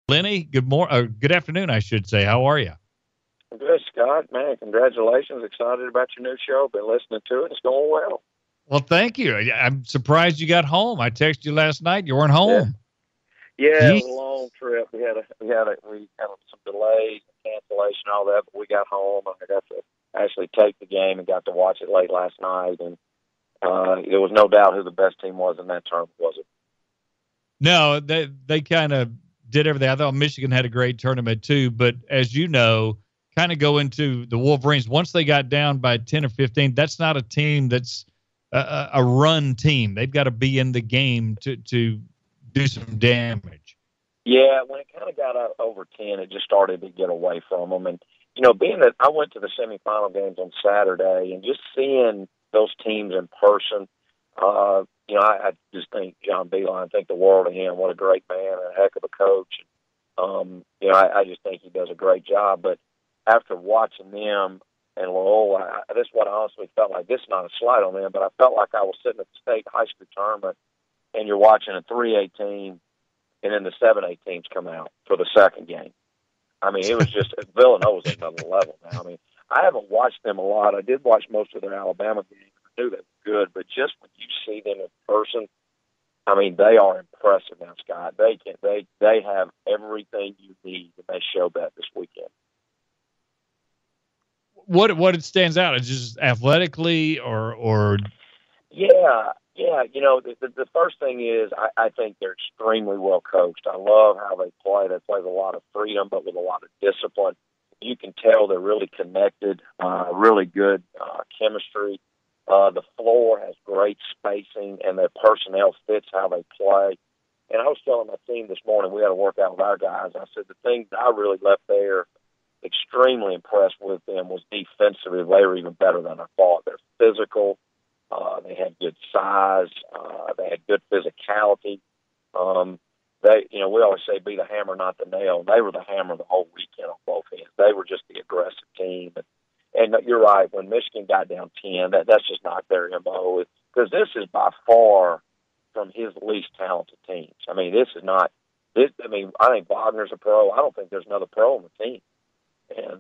Lennie, good afternoon, I should say. How are you? Good, Scott. Man, congratulations. Excited about your new show. Been listening to it. It's going well. Well, thank you. I'm surprised you got home. I texted you last night. You weren't home. Yeah, it was a long trip. We had some delays, cancellation, all that, but we got home. I got to actually take the game and got to watch it late last night. And there was no doubt who the best team was in that tournament, was it? No, they kind of did everything. I thought Michigan had a great tournament too, but as you know, kind of go into the Wolverines. Once they got down by 10 or 15, that's not a team that's a run team. They've got to be in the game to do some damage. Yeah, when it kind of got over 10, it just started to get away from them. And, being that I went to the semifinal games on Saturday and just seeing those teams in person, I just think John Beilein, I think the world of him. What a great man and a heck of a coach. I just think he does a great job. But after watching them and Loyola, this is what I honestly felt like. This is not a slight on them, but I felt like I was sitting at the state high school tournament and you're watching a 3A team and then the 7A teams come out for the second game. I mean, it was just Villanova's at another level now. I mean, I haven't watched them a lot. I did watch most of their Alabama games. I knew they were good, but just when you see them in person, I mean, they are impressive now, Scott. They have everything you need, and they showed that this weekend. What it stands out is just athletically or Yeah. The first thing is I think they're extremely well coached. I love how they play. They play with a lot of freedom, but with a lot of discipline. You can tell they're really connected, really good chemistry. The floor has great spacing, and their personnel fits how they play. And I was telling my team this morning, we had to work out with our guys. I said the thing that I really left there extremely impressed with them was defensively. They were even better than I thought. They're physical. They had good size. They had good physicality. We always say be the hammer, not the nail. They were the hammer the whole weekend on both ends. They were just the aggressive team. And you're right, when Michigan got down 10, that's just not their MO. Because this is by far from his least talented teams. I mean, this is not this. I mean, I think Wagner's a pro. I don't think there's another pro on the team. And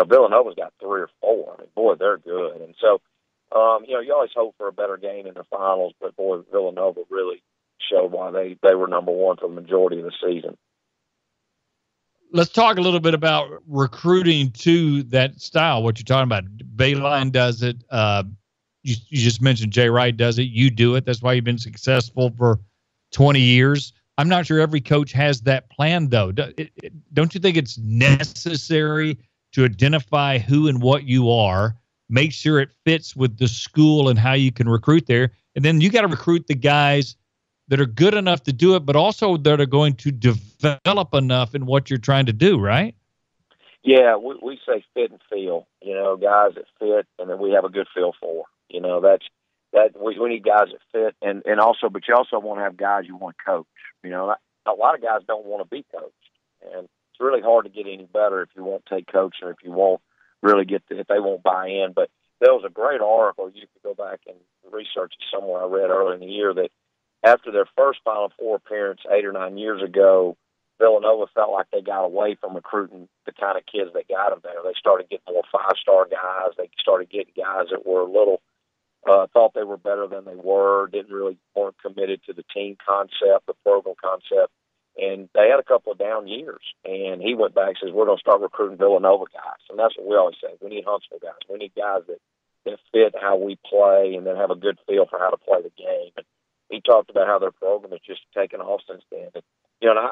Villanova's got 3 or 4. I mean, boy, they're good. And so, you always hope for a better game in the finals, but boy, Villanova really showed why they were number one for the majority of the season. Let's talk a little bit about recruiting to that style, what you're talking about. Beilein does it. You just mentioned Jay Wright does it. You do it. That's why you've been successful for 20 years. I'm not sure every coach has that plan, though. Don't you think it's necessary to identify who and what you are, make sure it fits with the school and how you can recruit there, and then you got to recruit the guys that are good enough to do it, but also that are going to develop enough in what you're trying to do, right? Yeah, we say fit and feel, guys that fit and that we have a good feel for. We need guys that fit and also, but you also want to have guys you want to coach. A lot of guys don't want to be coached, and it's really hard to get any better if you won't take coaching or if you won't really if they won't buy in. But there was a great article, you could go back and research it somewhere I read earlier in the year, that after their first Final Four appearance 8 or 9 years ago, Villanova felt like they got away from recruiting the kind of kids that got them there. They started getting more 5-star guys. They started getting guys that were a little thought they were better than they weren't committed to the team concept, the program concept. And they had a couple of down years. And he went back and says, we're going to start recruiting Villanova guys. And that's what we always say. We need Huntsville guys. We need guys that fit how we play and that have a good feel for how to play the game. And he talked about how their program has just taken off since then. And,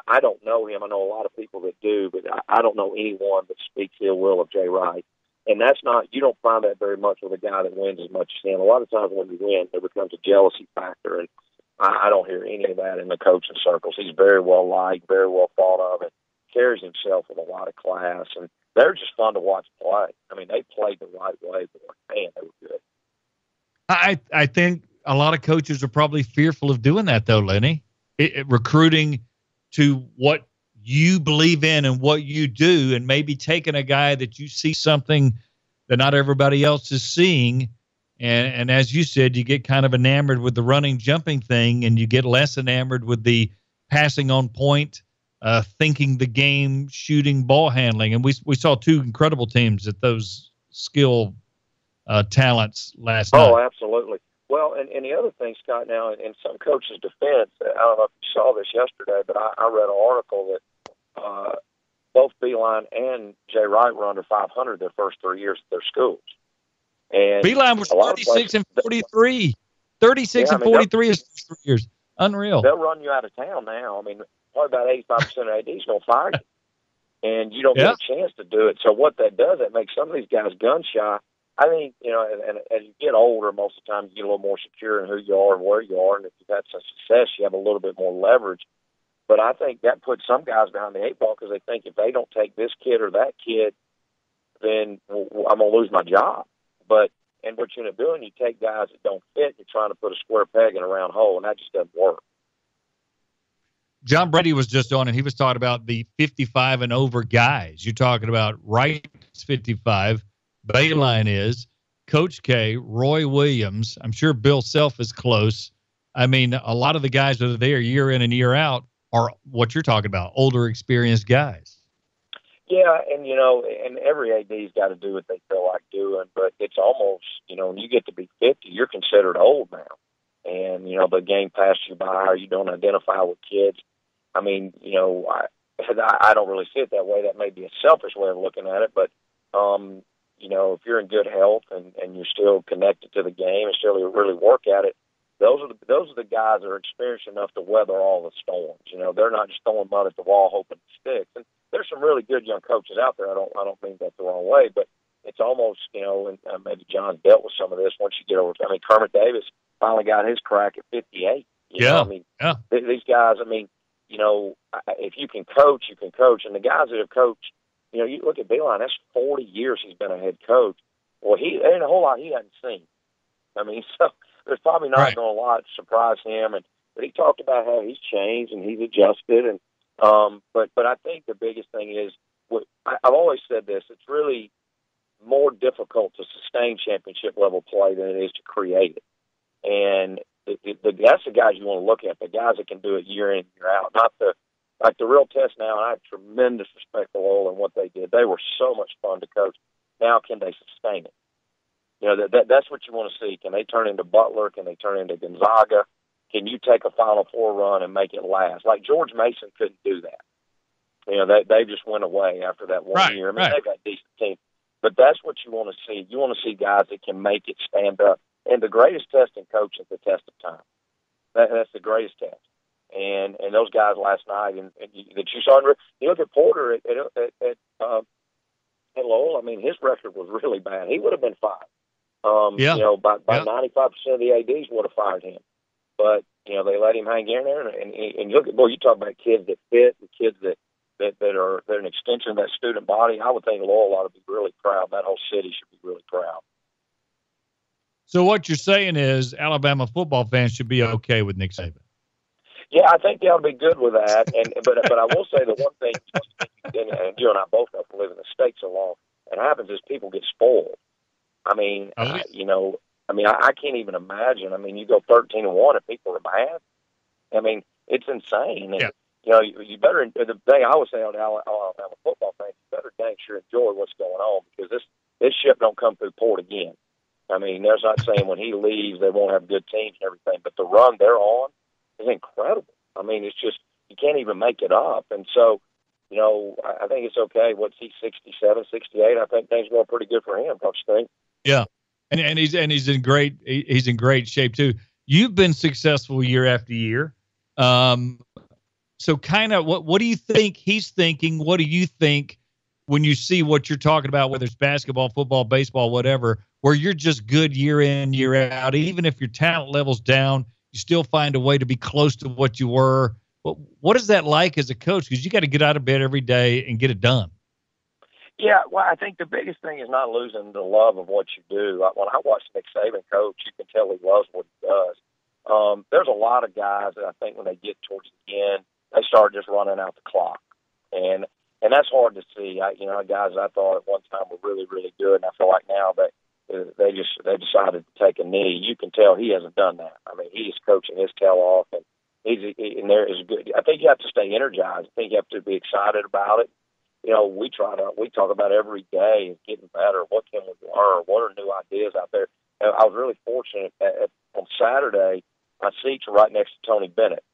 I don't know him. I know a lot of people that do, but I don't know anyone that speaks ill will of Jay Wright. And you don't find that very much with a guy that wins as much as him. A lot of times when you win, there becomes a jealousy factor. And I don't hear any of that in the coaching circles. He's very well liked, very well thought of, and carries himself with a lot of class. And they're just fun to watch play. I mean, they played the right way, but man, they were good. I think a lot of coaches are probably fearful of doing that, though, Lennie. Recruiting to what you believe in and what you do, and maybe taking a guy that you see something that not everybody else is seeing. And as you said, you get kind of enamored with the running, jumping thing, and you get less enamored with the passing on point, thinking the game, shooting, ball handling. And we saw two incredible teams at those skill talents last night. Oh, absolutely. Well, and the other thing, Scott, now, in some coaches' defense, I don't know if you saw this yesterday, but I read an article that both Beeline and Jay Wright were under 500 their first 3 years at their schools. And Beeline was 36 and 43. 36 and 43 is 3 years. Unreal. They'll run you out of town now. I mean, probably about 85% of ADs going to fire you. And you don't get a chance to do it. So what that does, that makes some of these guys gun shy. I think, and as you get older, most of the time you get a little more secure in who you are and where you are. And if you've had some success, you have a little bit more leverage. But I think that puts some guys behind the eight ball because they think if they don't take this kid or that kid, then I'm going to lose my job. And what you end up doing, you take guys that don't fit, you're trying to put a square peg in a round hole, and that just doesn't work. John Brady was just on, and he was talking about the 55 and over guys. You're talking about Wright's 55, Bayline is, Coach K, Roy Williams. I'm sure Bill Self is close. I mean, a lot of the guys that are there year in and year out are what you're talking about, older, experienced guys. Yeah, and, and every AD's got to do what they feel like doing, but it's almost, when you get to be 50, you're considered old now. And, the game passed you by or you don't identify with kids. I mean, I don't really see it that way. That may be a selfish way of looking at it, but, if you're in good health and you're still connected to the game and still really work at it, those are the guys that are experienced enough to weather all the storms. They're not just throwing mud at the wall hoping it sticks. And there's some really good young coaches out there. I don't mean that the wrong way, but it's almost, and maybe John's dealt with some of this once you get over. I mean, Kermit Davis finally got his crack at 58. These guys, if you can coach, you can coach. And the guys that have coached, you look at Beeline, that's 40 years he's been a head coach. Well, there ain't a whole lot he hadn't seen. I mean, so there's probably not going to a lot surprise him. But he talked about how he's changed and he's adjusted. And but I think the biggest thing is, I've always said this, it's really more difficult to sustain championship level play than it is to create it. And that's the guys you want to look at, the guys that can do it year in, year out, not the real test now. And I have tremendous respect for Loyola and what they did. They were so much fun to coach. Now, can they sustain it? That's what you want to see. Can they turn into Butler? Can they turn into Gonzaga? Can you take a Final Four run and make it last? Like George Mason couldn't do that. They just went away after that one year. I mean, they've got a decent team. But that's what you want to see. You want to see guys that can make it stand up. And the greatest test in coaching is the test of time. That's the greatest test. And those guys last night, and that you saw, you look at Porter at Loyola. I mean, his record was really bad. He would have been fired. By 95% of the ADs would have fired him. But they let him hang in there. And you look at, you talk about kids that fit and kids that are an extension of that student body. I would think Loyola ought to be really proud. That whole city should be really proud. So what you're saying is Alabama football fans should be okay with Nick Saban. Yeah, I think they ought to be good with that. But I will say the one thing, and you and I both know from living in the States so long, it happens is people get spoiled. I mean, I can't even imagine. I mean, you go 13-1 and people are bad. I mean, it's insane. And, you better, the thing I always say on Alabama football fans, you better dang sure enjoy what's going on because this ship don't come through port again. I mean, there's not saying when he leaves they won't have good teams and everything, but the run they're on is incredible. I mean, it's just, you can't even make it up. And so, I think it's okay. What's he, 67, 68? I think things are going pretty good for him, don't you think? Yeah. And he's in great shape too. You've been successful year after year. So kind of what do you think he's thinking? What do you think when you see what you're talking about, whether it's basketball, football, baseball, whatever, where you're just good year in, year out, even if your talent level's down, you still find a way to be close to what you were. What is that like as a coach? Because you got to get out of bed every day and get it done. Yeah, well, I think the biggest thing is not losing the love of what you do. Like when I watch Nick Saban coach, you can tell he loves what he does. There's a lot of guys that I think when they get towards the end, they start just running out the clock. And that's hard to see. Guys I thought at one time were really, really good, and I feel like now they decided to take a knee. You can tell he hasn't done that. I mean, he is coaching his tail off, and in there is good. I think you have to stay energized. I think you have to be excited about it. You know, we talk about every day getting better. What can we learn? What are new ideas out there? And I was really fortunate on Saturday. My seats are right next to Tony Bennett,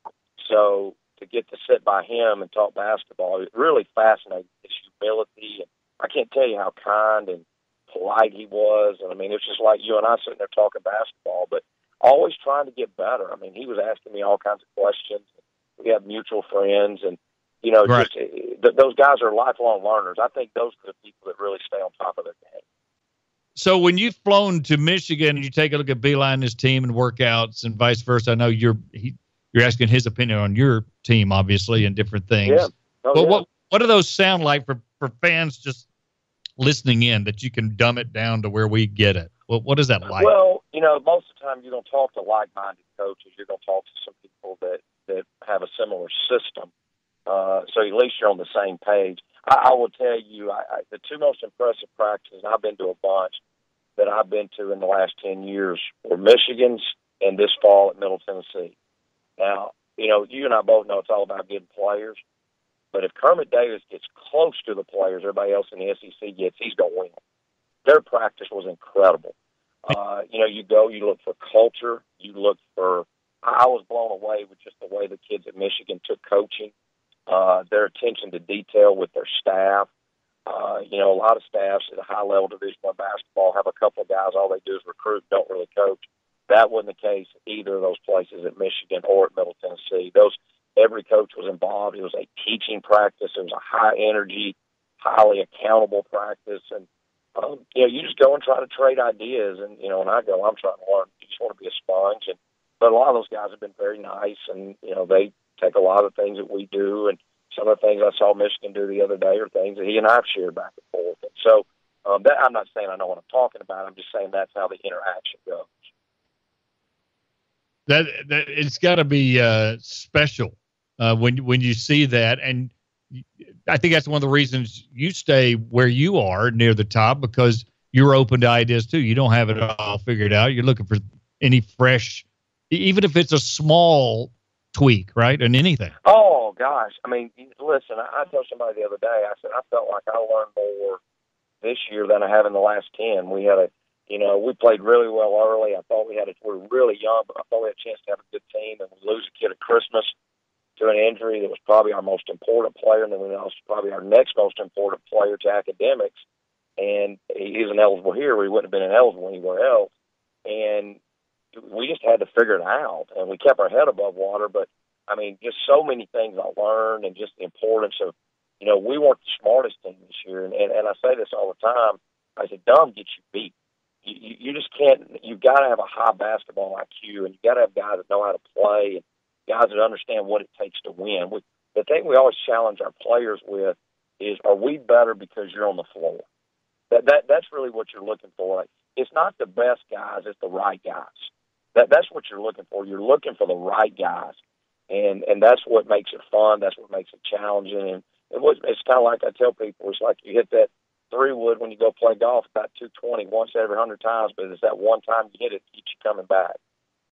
so to get to sit by him and talk basketball, it really fascinating. His humility, and I can't tell you how kind and polite he was. And I mean, it's just like you and I sitting there talking basketball, but always trying to get better. I mean, he was asking me all kinds of questions. We have mutual friends, and you know, right. Those guys are lifelong learners. I think those are the people that really stay on top of their game. So when you've flown to Michigan and you take a look at Beeline and his team and workouts and vice versa, I know you're asking his opinion on your team, obviously, and different things. Yeah. What do those sound like for fans just listening in, that you can dumb it down to where we get it? What is that like? Well, you know, most of the time you're going to talk to like-minded coaches. You're going to talk to some people that have a similar system. So at least you're on the same page. I will tell you, the two most impressive practices, and I've been to a bunch, that I've been to in the last 10 years were Michigan's and this fall at Middle Tennessee. Now, you know, you and I both know it's all about getting players. But if Kermit Davis gets close to the players everybody else in the SEC gets, he's going to win. Their practice was incredible. You know, you look for culture. I was blown away with just the way the kids at Michigan took coaching, their attention to detail with their staff. You know, a lot of staffs at a high-level Division I basketball have a couple of guys, all they do is recruit, don't really coach. That wasn't the case at either of those places at Michigan or at Middle Tennessee. Every coach was involved. It was a teaching practice. It was a high-energy, highly accountable practice. And, you know, you just go and try to trade ideas. And, you know, when I go, I'm trying to learn. You just want to be a sponge. But a lot of those guys have been very nice, and, you know, they take a lot of the things that we do. And some of the things I saw Michigan do the other day are things that he and I have shared back and forth. And so that, I'm not saying I know what I'm talking about. I'm just saying that's how the interaction goes. That it's got to be special when you see that, and I think that's one of the reasons you stay where you are near the top, because you're open to ideas too. You don't have it all figured out. You're looking for any fresh, even if it's a small tweak, right? And anything. Oh gosh, I mean, listen, I told somebody the other day. I said I felt like I learned more this year than I have in the last 10. We played really well early. I thought we were really young, but I thought we had a chance to have a good team, and we lose a kid at Christmas to an injury that was probably our most important player, and then we lost probably our next most important player to academics, and he isn't eligible here. We wouldn't have been ineligible anywhere else, and we just had to figure it out, and we kept our head above water. But, I mean, just so many things I learned, and just the importance of, you know, we weren't the smartest team this year, and I say this all the time. I said, dumb gets you beat. You just can't. You've got to have a high basketball IQ, and you've got to have guys that know how to play, and guys that understand what it takes to win. The thing we always challenge our players with is, are we better because you're on the floor? That's really what you're looking for. It's not the best guys; it's the right guys. That's what you're looking for. You're looking for the right guys, and that's what makes it fun. That's what makes it challenging. And it's kind of like I tell people, it's like you hit that 3-wood when you go play golf about 220 once every 100 times, but it's that one time you hit it, keeps you coming back.